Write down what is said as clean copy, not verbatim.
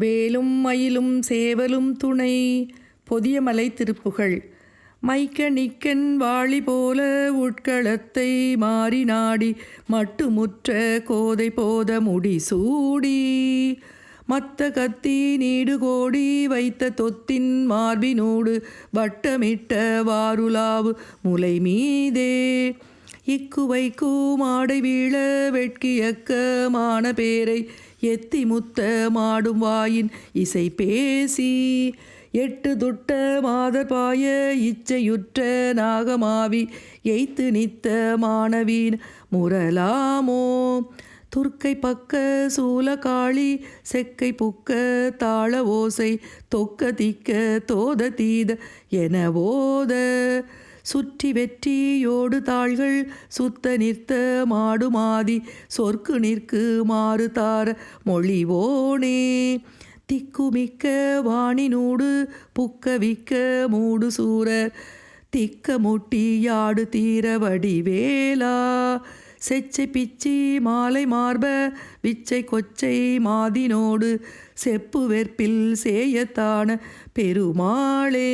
வேலும் மயிலும் சேவலும் துணை. பொதியமலை திருப்புகழ். மைக்க நிக்கன் வாழி போல உட்களத்தை மாறி நாடி மட்டுமுற்ற கோதை போத முடிசூடி மத்த கத்தி நீடுகோடி வைத்த தொத்தின் மார்பினோடு வட்டமிட்ட வாருலாவு முலை மீதே இக்குவைக்கு மாடை வீழ வெட்கியக்க மான பேரை எத்தி முத்த மாடும் வாயின் இசை பேசி எட்டு துட்ட மாதர் பாய இச்சையுற்ற நாகமாவி எய்த்து நித்த மாணவீன் முரலாமோ துர்க்கை பக்க சூலகாளி செக்கை புக்க தாள ஓசை தொக்க திக்க தோத தீத என ஓத சுற்றி வெற்றியோடு தாள்கள் சுத்த நிற்த மாடுமாதி சொற்கு நிற்கு மாறு தார மொழிவோனே திக்குமிக்க வாணினூடு புக்கவிக்க மூடு சூரர் திக்க முட்டி யாடு தீர வடிவேலா செச்சை பிச்சி மாலை மார்ப விச்சை கொச்சை மாதினோடு செப்பு வெற்பில் சேயத்தான பெருமாளே.